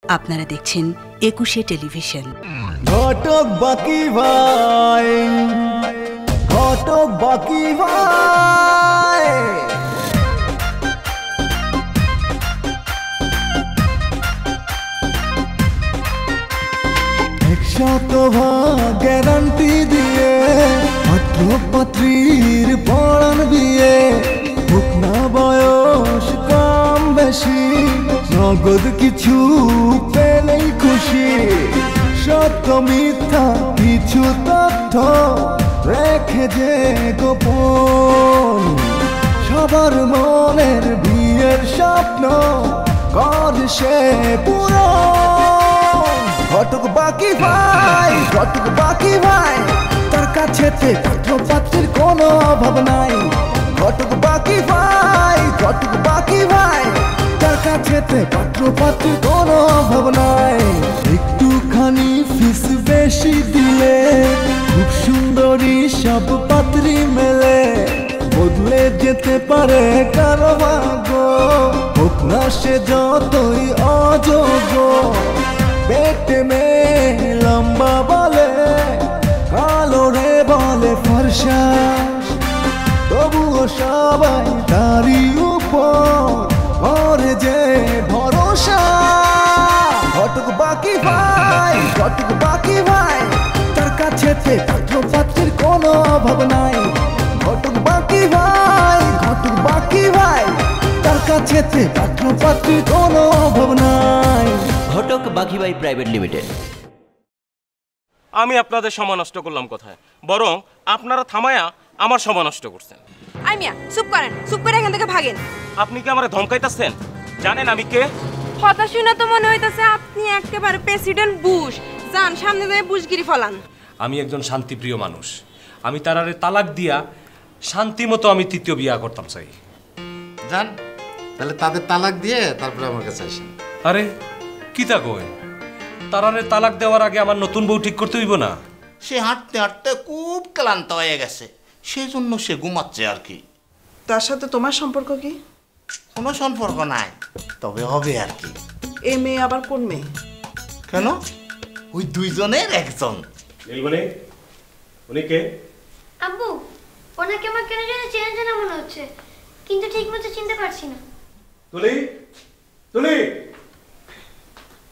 আপনারা দেখছেন ২১শে টেলিভিশন। ঘটক বাকি ভাই, ঘটক বাকি ভাই, শতভাগ গ্যারান্টি দিয়ে পাত্র পাত্রীর পড়ান বিয়ে, হোক না বয়স কম বেশি, নগদ কিছু পেলেই খুশি। সত্য মিথ্যা কিছু তথ্য রেখে যে গোপন, সবার মনের বিয়ের স্বপ্ন করে সে পূরণ। ঘটক বাকি ভাই, ঘটক বাকি ভাই, তার কাছে পাত্র পাত্রীর কোনো অভাব নাই। ঘটক বাকি ভাই, ঘটক বাকি ভাই, তার কাছে পাত্র পাত্রীর কোনো অভাব নাই। একটুখানি ফিস বেশি দিলে খুব সুন্দরী সব পাত্রী মেলে, বদলে যেতে পারে কারো ভাগ্য, হোক না সে যতই অযোগ্য। পেটে মেয়ে লম্বা বলে, কালো রে বলে ফর্সা, তবুও সবাই তারই উপর করে যে ভরসা। ঘটক বাকি ভাই, ঘটক বাকি ভাই, তার কাছে পাত্র পাত্রীর কোনো অভাব নাই। ঘটক বাকি ভাই, ঘটক বাকি ভাই, তার কাছে পাত্র পাত্রীর কোনো অভাব নাই। ঘটক বাকি ভাই প্রাইভেট লিমিটেড। আমি আপনাদের সময় নষ্ট করলাম কোথায়, বরং আপনারা থামায়া আমার সময় নষ্ট করছেন। আই মিয়া চুপ করেন, চুপ করে এখান থেকে ভাগেন। আপনি কি আমারে ধমকাইতাছেন? জানেন আমি কে? কথা শুনে তো মনে হইতাছে আপনি একেবারে প্রেসিডেন্ট বুশ। যান সামনে দিয়ে বুশগিরি ফলান। আমি একজন শান্তিপ্রিয় মানুষ, আমি তারারে তালাক দিয়া শান্তি মতো আমি তৃতীয় বিয়া করতাম চাই। জান তাহলে তাদের তালাক দিয়ে তারপরে আমার কাছে আসেন। আরে কি তা কই, তারারে তালাক দেওয়ার আগে আমার নতুন বউ ঠিক করতে হইব না? সে হাঁটতে হাঁটতে খুব ক্লান্ত হয়ে গেছে, সেই জন্য সে ঘুমাচ্ছে আর কি। তার সাথে তোমার সম্পর্ক কি? কোনো সম্পর্ক নাই, তবে হবে আর কি। এ মেয়ে আবার কোন মেয়ে? কেন? ওই দুইজনের একজন। উনি কে? আব্বু, ওনাকে আমার কেন যেন চেনা চেনা মনে হচ্ছে, কিন্তু ঠিক মতো চিনতে পারছি না। তুলি, তুলি,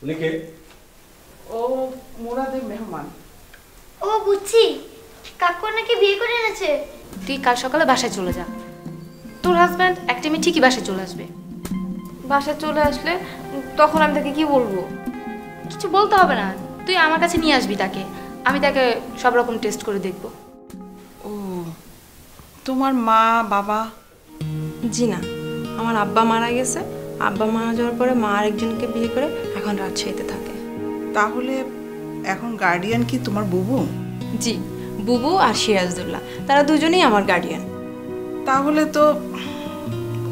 উনি কে? ও মুরাদের মেহমান। ও বুঝছি, কাকু ওনাকে বিয়ে করে এনেছে। তুই কাল সকালে বাসায় চলে যা, তোর হাজব্যান্ড এক টাইমে ঠিকই বাসায় চলে আসবে। বাসায় চলে আসলে তখন আমি তাকে কি বলবো? কিছু বলতে হবে না, তুই আমার কাছে নিয়ে আসবি তাকে, আমি তাকে সব রকম টেস্ট করে দেখব। ও তোমার মা বাবা? জি না, আমার আব্বা মারা গেছে। আব্বা মারা যাওয়ার পরে মা আরেকজনকে বিয়ে করে এখন রাজশাহীতে থাকে। তাহলে এখন গার্ডিয়ান কি তোমার বুবু? জি, বুবু আর সিরাজদুল্লাহ, তারা দুজনেই আমার গার্ডিয়ান। তাহলে তো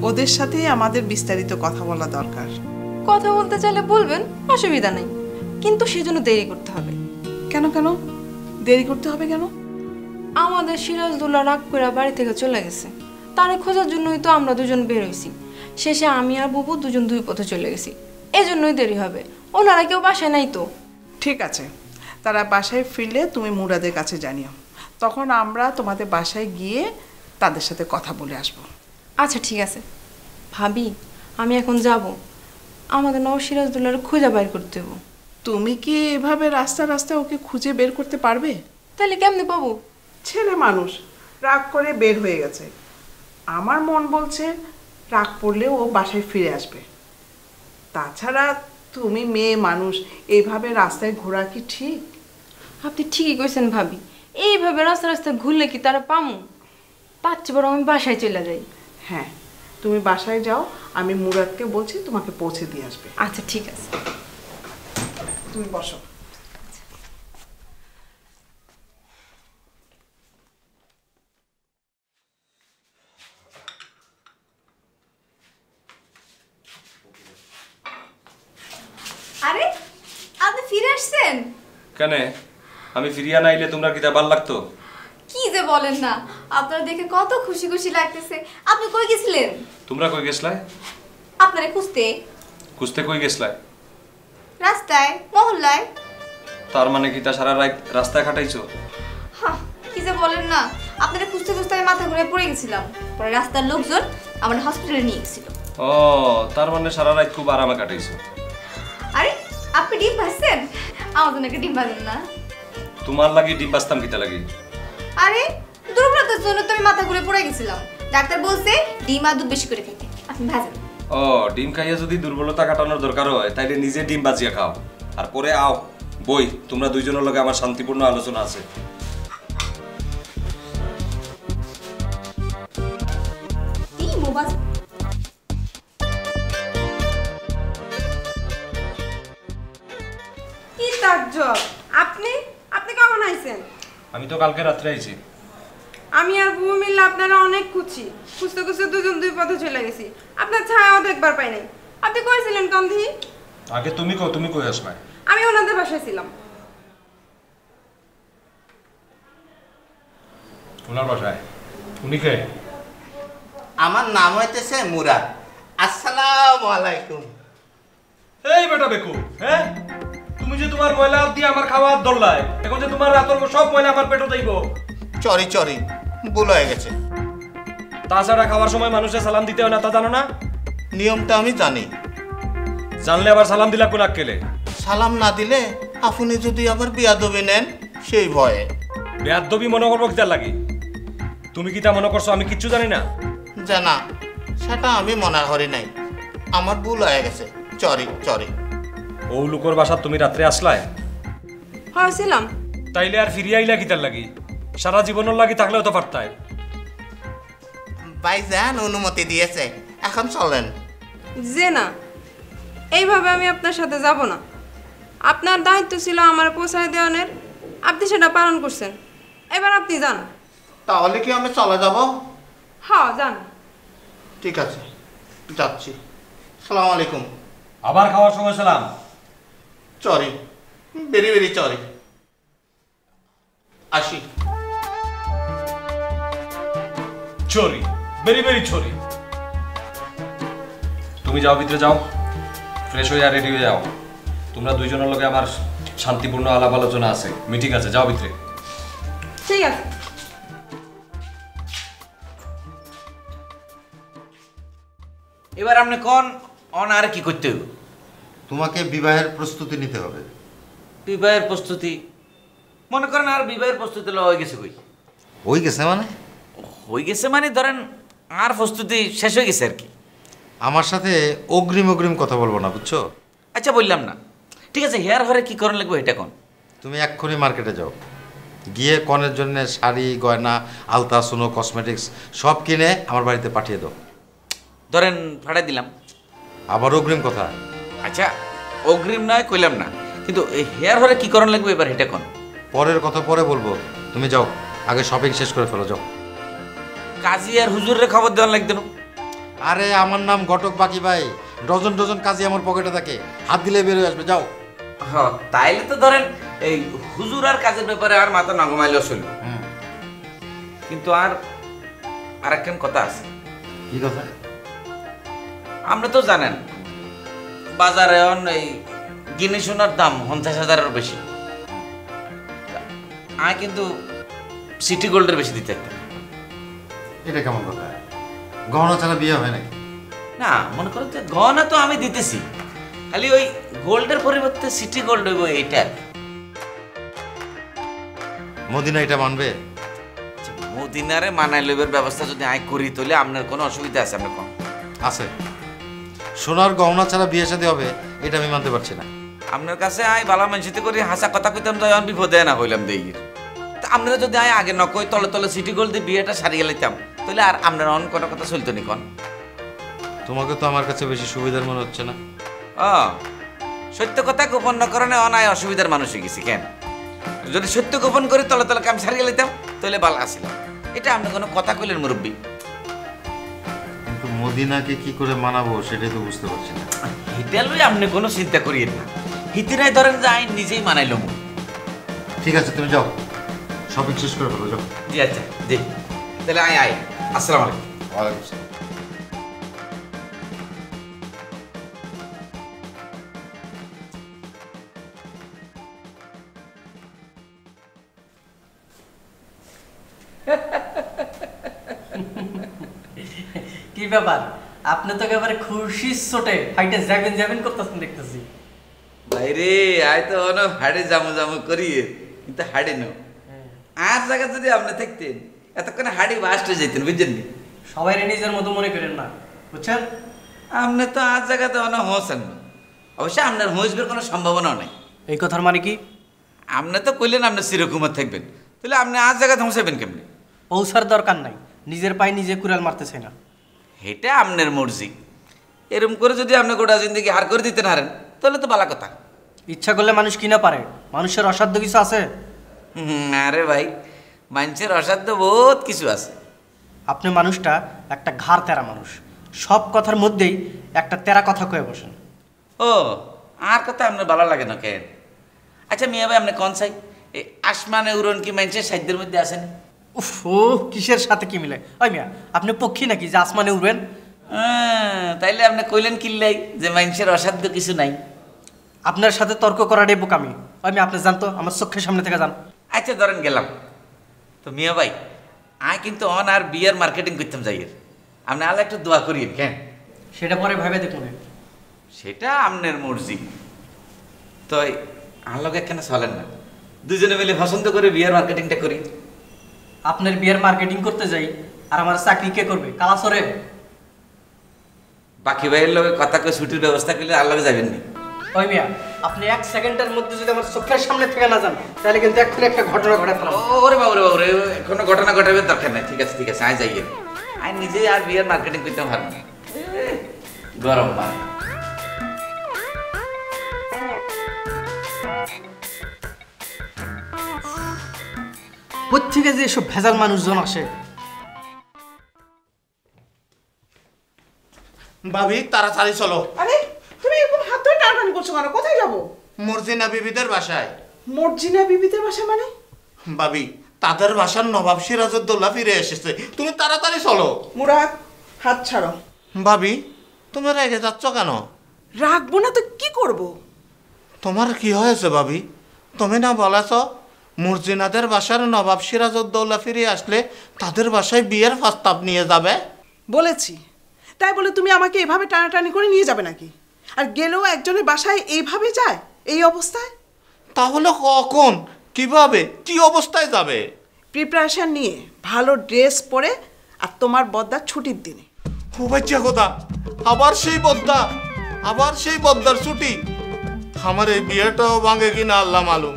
ওদের সাথেই আমাদের বিস্তারিত কথা বলা দরকার। কথা বলতে চাইলে বলবেন, অসুবিধা নেই, কিন্তু সেজন্য দেরি করতে হবে। কেন কেন দেরি করতে হবে কেন? আমাদের সিরাজদুল্লাহ রাগ করে বাড়ি থেকে চলে গেছে, তারে খোঁজার জন্যই তো আমরা দুজন বের হইছি। শেষে আমি আর বুবু দুজন দুই পথে চলে গেছি, এজন্যই দেরি হবে। ওনারা কেউ বাসায় নাই তো। ঠিক আছে, তারা বাসায় ফিরলে তুমি মুরাদের কাছে জানিও, তখন আমরা তোমাদের বাসায় গিয়ে তাদের সাথে কথা বলে আসব। আচ্ছা ঠিক আছে ভাবি, আমি এখন যাব, আমাদের নব সিরাজদুল্লাহর খোঁজা বাইর করতে হবে। তুমি কি এভাবে রাস্তা রাস্তায় ওকে খুঁজে বের করতে পারবে? তাহলে কেমনে পাবো? ছেলে মানুষ রাগ করে বের হয়ে গেছে, আমার মন বলছে রাগ পড়লে ও বাসায় ফিরে আসবে। তাছাড়া তুমি মেয়ে মানুষ, এইভাবে রাস্তায় ঘোরা কি ঠিক? আপনি ঠিকই কইছেন ভাবি, এইভাবে রাস্তা রাস্তায় ঘুরলে কি তারা পামু? তার চেয়ে বরং আমি বাসায় চলে যাই। হ্যাঁ, তুমি বাসায় যাও, আমি মুরাদকে বলছি তোমাকে পৌঁছে দিয়ে আসবে। আচ্ছা ঠিক আছে, তুমি বসো। আরে আপনি ফিরে আসছেন? কেন, আমি ফিরিয়া না আইলে তোমরা কি তা ভাল লাগতো? কি যে বলেন না, আপনারা দেখে কত খুশি খুশি লাগতেছে। আপনি কই গেছিলেন? তোমরা কই গেছলাই? আপনারে খুঁজতে। খুঁজতে কই গেছলাই? রাস্তায় মহল্লায়। তার মানে কি তা সারা রাত রাস্তায় কাটাইছো? হ্যাঁ, কি যে বলেন না, আপনারা খুঁজতে খুঁজতে আমি মাথা ঘুরে পড়ে গেছিলাম। পরে রাস্তার লোকজন আমার হসপিটালে নিয়ে গেছিল। ও, তার মানে সারা রাত খুব আরামে কাটাইছো। আরে আপনি ডিম ভাজছেন? আমার জন্য একটা ডিম ভাজেন না? তোমার লাগি ডিম বাস্তাম কিতা লাগি? আরে দুর্বলতার জন্য তো আমি মাথা ঘুরে পড়ে গেছিলাম। ডাক্তার বলছে ডিম আর দুধ বেশি করে খেতে, আপনি ভাজেন। ও, ডিম খাইয়া যদি দুর্বলতা কাটানোর দরকার হয় তাইলে নিজে ডিম বাজিয়া খাও, আর পরে আও বই, তোমরা দুইজনের লগে আমার শান্তিপূর্ণ আলোচনা আছে। কি তাজ্জব, আপনি আপনি কখন আইছেন? আমি তো কালকে রাত্রে আইছি। আমি আর বুবু মিললে আপনারা অনেক খুঁজছি, খুঁজতে খুঁজতে দুজন দুই পথে চলে গেছি। আপনার ছায়াও দেখবার পাই নাই। আপনি কইছিলেন কান্ধি? আগে তুমি কও, তুমি কই আসবে? আমি ওনাদের বাসায় ছিলাম। ওনার বাসায়? উনি কে? আমার নাম হইতেছে মুরাদ। আসসালামু আলাইকুম। এই বেটা বেকু, হ্যাঁ তুমি যে তোমার ময়লা দিয়ে আমার খাওয়ার দল্লাই, এখন যে তোমার রাতর সব ময়লা আমার পেটে যাইব। চরি চরি, ভুল হয়ে গেছে। তাছাড়া খাওয়ার সময় মানুষের সালাম দিতে হয় না, তা জানো না? নিয়মটা আমি জানি। জানলে আবার সালাম দিলা কোন আক্কেলে? সালাম না দিলে আপনি যদি আবার বিয়াদবি নেন সেই ভয়ে। বেয়াদবি মনে করবো কিতার লাগি? তুমি কি তা মনে করছো আমি কিচ্ছু জানি না? জানা, সেটা আমি মনে করি নাই। আমার ভুল হয়ে গেছে। চরি চরি। ও লোকের বাসা তুমি রাত্রে আসলাই? হ্যাঁ ছিলাম। তাইলে আর ফিরিয়ে আইলা কিতার লাগি? সারা জীবনের লাগি থাকলেও তো পারতাই। ভাইজান অনুমতি দিয়েছে, এখন চলেন। যে না, এইভাবে আমি আপনার সাথে যাব না। আপনার দায়িত্ব ছিল আমার পৌঁছায় দেওয়ানের, আপনি সেটা পালন করছেন। এবার আপনি যান। তাহলে কি আমি চলে যাব? হ্যাঁ যান। ঠিক আছে, যাচ্ছি। সালাম আলাইকুম। আবার খাওয়ার সময় সালাম? চরি, বেরি বেরি চরি। আসি। চরি, বেরি বেরি চরি। তুমি যাও, ভিতরে যাও, ফ্রেশ হয়ে রেডি হয়ে যাও। তোমরা দুইজনের লগে আমার শান্তিপূর্ণ আলাপ আলোচনা আছে, মিটিং আছে, যাও ভিতরে। ঠিক আছে। এবার আপনি কোন অন আর কি করতে হবে? তোমাকে বিবাহের প্রস্তুতি নিতে হবে। বিবাহের প্রস্তুতি? মনে করেন আর বিবাহের প্রস্তুতি হয়ে গেছে কই? হয়ে গেছে মানে? হয়ে গেছে মানে ধরেন আর প্রস্তুতি শেষ হয়ে গেছে আর কি। আমার সাথে অগ্রিম অগ্রিম কথা বলবো না, বুঝছো? আচ্ছা বললাম না, ঠিক আছে। হেয়ার হরে কি করেন লাগবে এটা কোন? তুমি এক্ষুনি মার্কেটে যাও, গিয়ে কনের জন্য শাড়ি গয়না আলতা সোনো কসমেটিক্স সব কিনে আমার বাড়িতে পাঠিয়ে দাও। ধরেন পাঠাই দিলাম। আবার অগ্রিম কথা? আচ্ছা অগ্রিম নয় কইলাম না, কিন্তু এই হেয়ার হরে কি করেন লাগবে এবার এটা কোন? পরের কথা পরে বলবো, তুমি যাও, আগে শপিং শেষ করে ফেলো, যাও। কাজী আর হুজুরের খবর দেওয়ার লাগতো না? আরে আমার নাম ঘটক বাকি ভাই, ডজন ডজন কাজী আমার পকেটে থাকে, হাত দিলে বের হয়ে আসবে, যাও। হ্যাঁ তাইলে তো ধরেন এই হুজুর আর কাজের ব্যাপারে আর মাথা না ঘুমাইলেও চলবে। কিন্তু আর আরেকখান কথা আছে। কি কথা? আপনি তো জানেন বাজারে এই গিনি সোনার দাম 50,000-এর বেশি। আমি কিন্তু সিটি গোল্ডের বেশি দিতে একটা। এটা কেমন কথা? গহনা ছাড়া বিয়ে হয় নাকি? না মনে করো যে গহনা তো আমি দিতেছি, খালি ওই গোল্ডের পরিবর্তে সিটি গোল্ড হইব এইটা। মদিনা এটা মানবে? মদিনারে মানায় লইবার ব্যবস্থা যদি আমি করি তাহলে আপনার কোনো অসুবিধা আছে? আপনার কম আছে। সোনার গহনা ছাড়া বিয়ে শাদী হবে এটা আমি মানতে পারছি না। আপনার কাছে আয় বালা মানসিতে করি হাসা কথা কইতাম তো এখন বিপদে না হইলাম দেখির। তা আপনারা যদি আয় আগে নকই তলে তলে সিটি গোল্ড দিয়ে বিয়েটা সারিয়ে লাইতাম তাহলে আর আপনার অন কোনো কথা চলতো নি কোন? তোমাকে তো আমার কাছে বেশি সুবিধার মনে হচ্ছে না। সত্য কথা গোপন না করণে অনায় অসুবিধার মানুষ হয়ে গেছি কেন? যদি সত্য গোপন করি তলে তলে কাম সারিয়ে লাইতাম তাহলে বালা আসিলাম। এটা আপনি কোনো কথা কইলেন মুরব্বী? কিন্তু মদিনাকে কি করে মানাবো সেটাই তো বুঝতে পারছি না। এটা লই আপনি কোনো চিন্তা করিয়েন না, হিতিরাই ধরেন যে আইন নিজেই মানাইলাম। ঠিক আছে তুমি যাও, শপিং শেষ করে ফেলো, যাও। জি আচ্ছা জি, তাহলে আয় আয়। আসসালামু আলাইকুম। ওয়ালাইকুম আসসালাম। কি ব্যাপার, আপনি তো একেবারে খুশির চোটে ফাইটে যাবেন যাবেন করতেছেন দেখতেছি। ভাইরে আয় তো অন হাড়ে জামু জামু করি, কিন্তু হাড়ে নো আর জায়গা যদি আপনি থাকতেন এতক্ষণে হাড়ি বাস্ট হয়ে যেতেন, বুঝছেন? সবাই নিজের মতো মনে করেন না, বুঝছেন? আপনি তো আর জায়গাতে অন হোসেন না, অবশ্যই আপনার হোসবের কোনো সম্ভাবনাও নেই। এই কথার মানে কি? আপনি তো কইলেন আপনি চিরকুমার থাকবেন, তাহলে আপনি আর জায়গাতে হোসাবেন কেমনি? পৌঁছার দরকার নাই, নিজের পায়ে নিজে কুড়াল মারতেছে না। এটা আপনার মর্জি। এরকম করে যদি আপনি গোটা জিন্দগি হার করে দিতে পারেন তাহলে তো ভালো কথা। ইচ্ছা করলে মানুষ কি না পারে, মানুষের অসাধ্য কিছু আছে? আরে ভাই, মানুষের অসাধ্য বহুত কিছু আছে। আপনি মানুষটা একটা ঘাড় তেরা মানুষ, সব কথার মধ্যেই একটা তেরা কথা কয়ে বসেন। ও আর কথা আপনার ভালো লাগে না কেন? আচ্ছা মিয়া ভাই, আপনি কোন চাই এই আসমানে উড়ন কি মানুষের সাধ্যের মধ্যে আসেন? উফ, ও কিসের সাথে কি মিলে? ওই মিয়া, আপনি পক্ষী নাকি যে আসমানে উড়বেন? তাইলে আপনি কইলেন কিল্লাই যে মানুষের অসাধ্য কিছু নাই। আপনার সাথে তর্ক করাটাই বোকামি। ওই মিয়া, আপনি জানতো আমার চোখের সামনে থেকে যান। আচ্ছা ধরেন গেলাম তো মিয়া ভাই, আয় কিন্তু অন আর বিয়ার মার্কেটিং করতাম যাই, আপনি আল্লাহ একটু দোয়া করিয়েন কেন? সেটা পরে ভেবে দেখুন। সেটা আপনার মর্জি। তো আল্লাহকে কেন চলেন না, দুজনে মিলে পছন্দ করে বিয়ার মার্কেটিংটা করি। আপনার বিয়ের মার্কেটিং করতে যাই আর আমার চাকরি কে করবে? কালাসরে বাকি ভাইয়ের লোকে কথা কয়ে ছুটির ব্যবস্থা করলে আল্লাহকে যাবেন নি। ওই মিয়া, আপনি 1 সেকেন্ডের মধ্যে যদি আমার চোখের সামনে থেকে না যান তাহলে কিন্তু এক্ষুনি একটা ঘটনা ঘটে ফেলাম। ওরে বাবু রে বাবু রে, কোনো ঘটনা ঘটাবের দরকার নাই। ঠিক আছে ঠিক আছে, আয় যাইয়ে আয় নিজেই আর বিয়ার মার্কেটিং করতে পারেন না। গরম মা কোত্থেকে যে এসব ভেজাল মানুষজন আসে। ভাবি তাড়াতাড়ি চলো। আরে তুমি এরকম হাত ধরে টানাটানি করছো কেন? কোথায় যাবো? মর্জিনা বিবিদের বাসায়। মর্জিনা বিবিদের বাসা মানে? ভাবি, তাদের বাসার নবাব সিরাজউদ্দৌলা ফিরে এসেছে, তুমি তাড়াতাড়ি চলো। মুরাদ, হাত ছাড়ো। ভাবি, তুমি রেগে যাচ্ছ কেন? রাখবো না তো কি করব? তোমার কি হয়েছে ভাবি? তুমি না বলেছ মর্জিনাদের বাসার নবাব সিরাজউদ্দৌলা ফিরে আসলে তাদের বাসায় বিয়ের প্রস্তাব নিয়ে যাবে? বলেছি, তাই বলে তুমি আমাকে এভাবে টানাটানি করে নিয়ে যাবে নাকি? আর গেলেও একজনের বাসায় এইভাবে যায় এই অবস্থায়? তাহলে কখন, কিভাবে, কি অবস্থায় যাবে? প্রিপারেশন নিয়ে, ভালো ড্রেস পরে, আর তোমার বদ্দার ছুটির দিনে। ও বাচ্চা কথা, আবার সেই বদ্দা, আবার সেই বদ্দার ছুটি। আমার এই বিয়েটাও ভাঙে কিনা আল্লাহ মালুম।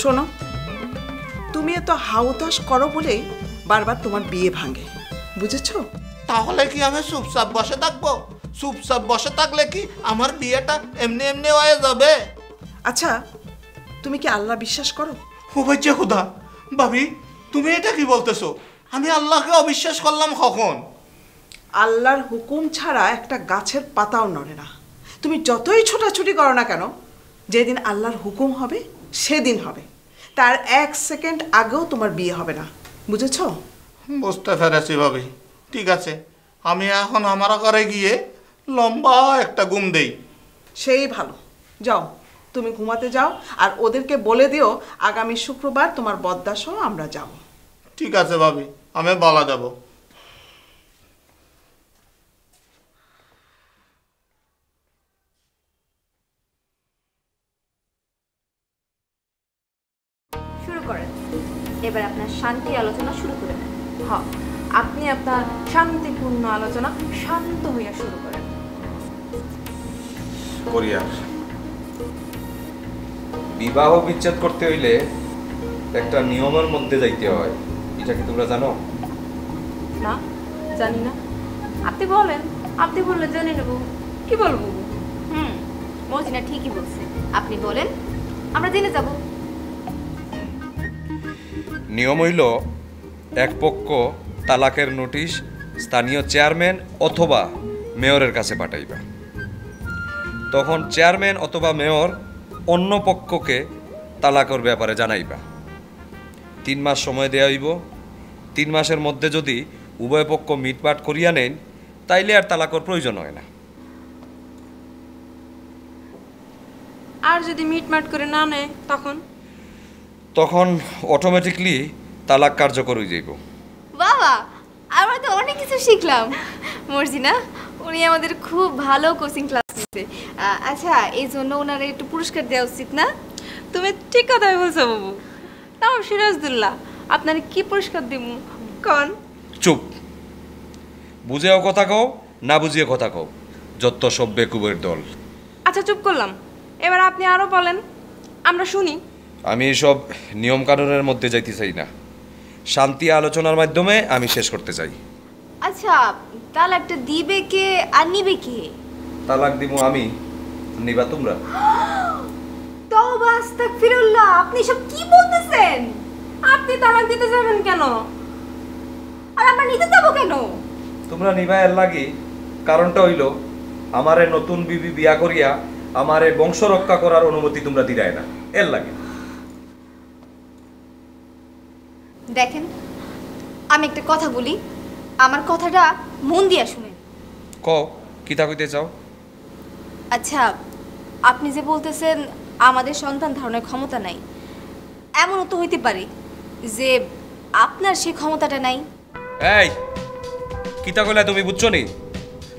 শোনো, তুমি এত হাউতাস করো বলেই বারবার তোমার বিয়ে ভাঙে, বুঝেছো? তাহলে কি আমি চুপচাপ বসে থাকবো? চুপচাপ বসে থাকলে কি আমার বিয়েটা এমনি এমনি হয়ে যাবে? আচ্ছা, তুমি কি আল্লাহ বিশ্বাস করো? ও বাচ্চা খোদা, ভাবি তুমি এটা কি বলতেছো? আমি আল্লাহকে অবিশ্বাস করলাম কখন? আল্লাহর হুকুম ছাড়া একটা গাছের পাতাও নড়ে না। তুমি যতই ছোটাছুটি করো না কেন, যেদিন আল্লাহর হুকুম হবে সেদিন হবে, তার 1 সেকেন্ড আগেও তোমার বিয়ে হবে না, বুঝেছো? বুঝতে পেরেছি ভাবি। ঠিক আছে, আমি এখন আমার ঘরে গিয়ে লম্বা একটা ঘুম দেই। সেই ভালো, যাও তুমি ঘুমাতে যাও, আর ওদেরকে বলে দিও আগামী শুক্রবার তোমার বদ্দাসহ আমরা যাব। ঠিক আছে ভাবি, আমি বলা দেব। শুরু করেন। এবার আপনার শান্তি আলোচনা শুরু করে দেন। হ্যাঁ, আপনি আপনার শান্তিপূর্ণ আলোচনা শান্ত হইয়া শুরু করেন। করিয়া বিবাহ বিচ্ছেদ করতে হইলে একটা নিয়মের মধ্যে যাইতে হয়, এটা কি তোমরা জানো? না, জানি না। আপনি বলেন, আপনি বললে জেনে নেব। কি বলবো? মর্জিনা ঠিকই বলছে, আপনি বলেন, আমরা জেনে যাব। নিয়ম হইল, এক পক্ষ তালাকের নোটিশ স্থানীয় চেয়ারম্যান অথবা মেয়রের কাছে পাঠাইবা। তখন চেয়ারম্যান অথবা মেয়র অন্য পক্ষকে তালাকের ব্যাপারে জানাইবা। 3 মাস সময় দেওয়া হইব। 3 মাসের মধ্যে যদি উভয় পক্ষ মিটমাট করিয়া নেন তাইলে আর তালাকের প্রয়োজন হয় না। আর যদি মিটমাট করে না নেয় তখন? তখন অটোমেটিকলি তালাক কার্যকর হয়ে যাইব। বাবা আমরা তো অনেক কিছু শিখলাম। মর্জিনা উনি আমাদের খুব ভালো কোচিং ক্লাস দিচ্ছে। আচ্ছা এই জন্য ওনারা একটু পুরস্কার দেওয়া উচিত না? তুমি ঠিক কথাই বলছো বাবু। তাও সিরাজদুল্লাহ আপনার কি পুরস্কার দিব কোন? চুপ, বুঝেও কথা কও, না বুঝিয়ে কথা কও, যত সব বেকুবের দল। আচ্ছা চুপ করলাম, এবার আপনি আরো বলেন, আমরা শুনি। আমি এসব নিয়ম কানুনের মধ্যে যাইতে চাই না, শান্তি আলোচনার মাধ্যমে আমি শেষ করতে চাই। আচ্ছা তালাকটা দিবে কে আর নিবে কে? তালাক দিব আমি, নিবা তোমরা। তওবা আস্তাগফিরুল্লাহ, আপনি সব কি বলতেছেন? আপনি তালাক দিতে যাবেন কেন? আর আমরা নিতে যাব কেন? তোমরা নিবা এর লাগি, কারণটা হইল আমারে নতুন বিবি বিয়া করিয়া আমারে বংশ রক্ষা করার অনুমতি তোমরা দিরায় না, এর লাগে। দেখেন আমি একটা কথা বলি, আমার কথাটা মন দিয়া শুনেন। কও কিতা কইতে চাও? আচ্ছা আপনি যে বলতেছেন আমাদের সন্তান ধারণের ক্ষমতা নাই, এমনও তো হইতে পারে যে আপনার সেই ক্ষমতাটা নাই। এই কিতা কইলা তুমি বুঝছো নি?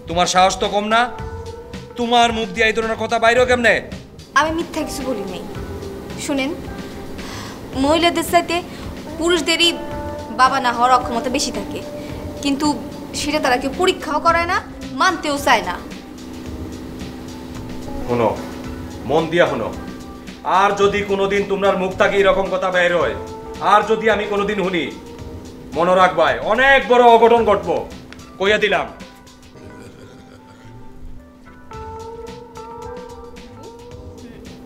তোমার সাহস তো কম না, তোমার মুখ দিয়ে এই ধরনের কথা বাইরেও কেমনে? আমি মিথ্যা কিছু বলি নাই। শুনেন, মহিলাদের সাথে পুরুষদেরই বাবা না হওয়ার অক্ষমতা বেশি থাকে, কিন্তু সেটা তারা কেউ পরীক্ষাও করায় না, মানতেও চায় না। শোনো, মন দিয়া শোনো, আর যদি কোনোদিন তোমার মুখ থেকে এরকম কথা বের হয়, আর যদি আমি কোনোদিন শুনি, মনে রাখবাই অনেক বড় অঘটন ঘটবো, কইয়া দিলাম।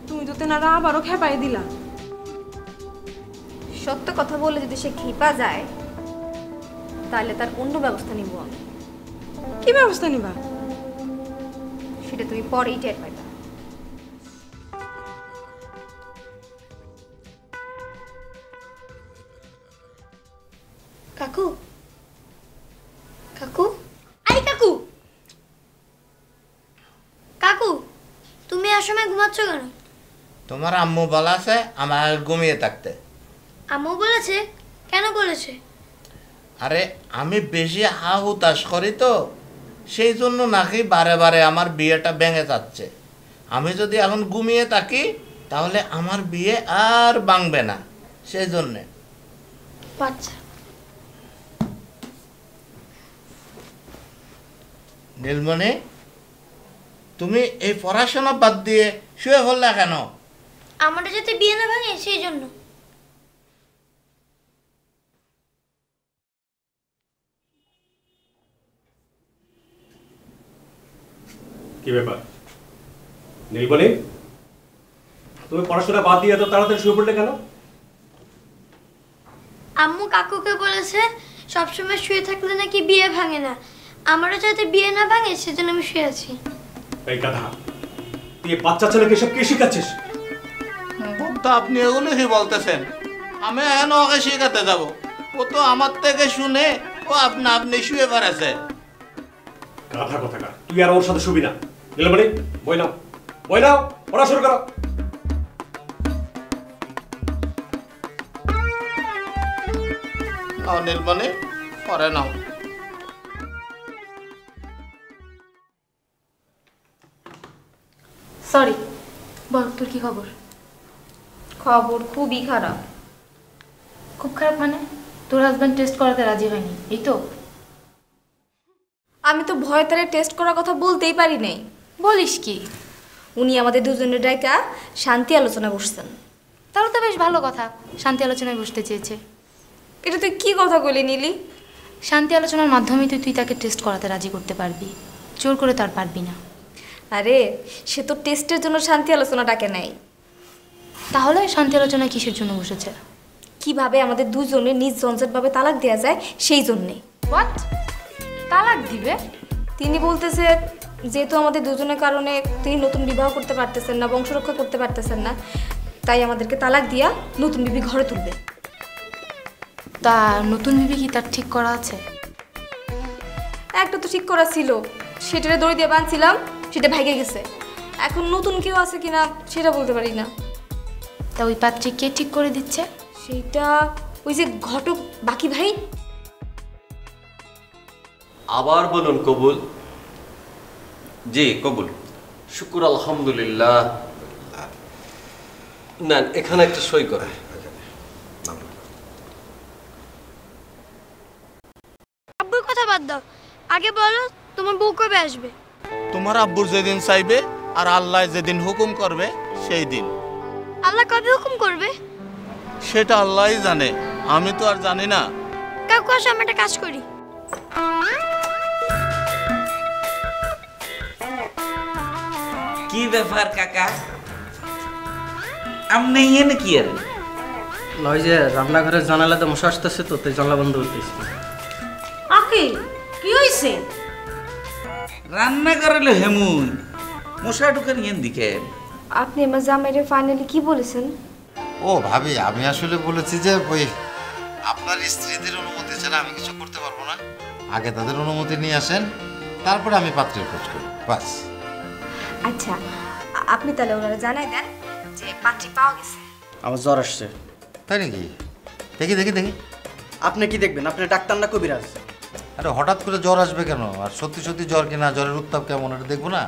তুমি তো তেনারা আবারও খেপাই দিলা। সত্য কথা বলে যদি সে খেপা যায় তাহলে তার অন্য ব্যবস্থা নিব আমি। কি ব্যবস্থা নিবা? সেটা তুমি পরেই টের পাইবা। কাকু, কাকু, আই কাকু, কাকু তুমি আর সময় ঘুমাচ্ছ কেন? তোমার আম্মু বলেছে আমার ঘুমিয়ে থাকতে। আম্মু বলেছে? কেন বলেছে? আরে আমি বেশি হা হুতাশ করি তো, সেই জন্য নাকি বারে বারে আমার বিয়েটা ভেঙে যাচ্ছে। আমি যদি এখন ঘুমিয়ে থাকি তাহলে আমার বিয়ে আর ভাঙবে না, সেই জন্যে। আচ্ছা নীলমণি, তুমি এই পড়াশোনা বাদ দিয়ে শুয়ে পড়লা কেন? আমাদের যাতে বিয়ে না ভাঙে সেই জন্য। কি ব্যাপার নীলমণি, তুমি পড়াশোনা বাদ দিয়ে এত তাড়াতাড়ি শুয়ে পড়লে কেন? আম্মু কাকুকে বলেছে সবসময় শুয়ে থাকলে নাকি বিয়ে ভাঙে না, আমারও যাতে বিয়ে না ভাঙে সেজন্য আমি শুয়ে আছি। এই গাধা, তুই বাচ্চা ছেলেকে সব কি শিখাচ্ছিস? তো আপনি এগুলো কি বলতেছেন? আমি এখন ওকে শিখাতে যাব? ও তো আমার থেকে শুনে ও আপনি শুয়ে পড়েছে। গাধা কথাকার, তুই আর ওর সাথে শুবি না। নীলমণি বই নাও, বই নাও, পড়া শুরু করো। নীলমণি পরে নাও। সরি, বল তোর কি খবর? খবর খুবই খারাপ। খুব খারাপ মানে? তোর হাজব্যান্ড টেস্ট করাতে রাজি হয়নি, এই তো? আমি তো ভয় তারে টেস্ট করার কথা বলতেই পারি নাই। বলিস কি? উনি আমাদের দুজনের ডাইকা শান্তি আলোচনা বসছেন। তাহলে তো বেশ ভালো কথা, শান্তি আলোচনায় বসতে চেয়েছে। এটা তুই কি কথা বলি নীলি? শান্তি আলোচনার মাধ্যমে তুই তাকে টেস্ট করাতে রাজি করতে পারবি, জোর করে তার পারবি না। আরে সে তো টেস্টের জন্য শান্তি আলোচনা ডাকে নাই। তাহলে শান্তি আলোচনা কিসের জন্য বসেছে? কিভাবে আমাদের দুজনের নিজ জঞ্জটভাবে তালাক দেওয়া যায় সেই জন্যে। হোয়াট? তালাক দিবে? তিনি বলতেছে যেহেতু আমাদের দুজনের কারণে তিনি নতুন বিবাহ করতে পারতেছেন না, বংশরক্ষা করতে পারতেছেন না, তাই আমাদেরকে তালাক দিয়া নতুন বিবি ঘরে তুলবে। তা নতুন বিবি কি তার ঠিক করা আছে? একটা তো ঠিক করা ছিল, সেটারে দড়ি দিয়ে বাঁধছিলাম, সেটা ভেঙে গেছে। এখন নতুন কেউ আছে কিনা সেটা বলতে পারি না। তা ওই পাত্রী কে ঠিক করে দিচ্ছে? সেটা ওই যে ঘটক বাকি ভাই। আবার বলুন কবুল। জি কবুল। শুকুর আলহামদুলিল্লাহ। না, এখানে একটা সই করে। আব্বুর কথা বাদ দাও, আগে বলো তোমার বউ কবে আসবে? তোমার আব্বুর যেদিন চাইবে আর আল্লাহ যেদিন হুকুম করবে সেই দিন। আল্লাহ কবে হুকুম করবে? সেটা আল্লাহই জানে, আমি তো আর জানি না। কাকু আসো, আমি একটা কাজ করি। কি ব্যাপার কাকা, আমনে ইয়ে নাকি আর নয় যে রান্নাঘরের জানালাতে মশা আসতেছে, তো তাই জানলা বন্ধ করতেছি। আকি কি হইছে? রান্না করালো হেমুন মশা ঢুকার ইয়েন দিকে। আপনি আমার জামাইরে ফাইনালি কি বলেছেন? ও ভাবি, আমি আসলে বলেছি যে ওই আপনার স্ত্রীদের অনুমতি ছাড়া আমি কিছু করতে পারবো না। আগে তাদের অনুমতি নিয়ে আসেন, তারপরে আমি পাত্রের খোঁজ করি, বাস। আচ্ছা, আপনি তাহলে ওনারা জানাই দেন যে পাত্রী পাওয়া গেছে। আমার জ্বর আসছে। তাই নাকি? দেখি দেখি দেখি। আপনি কি দেখবেন? আপনি ডাক্তার না কবিরাজ? আরে হঠাৎ করে জ্বর আসবে কেন? আর সত্যি সত্যি জ্বর কিনা, জ্বরের উত্তাপ কেমন, এটা দেখবো না?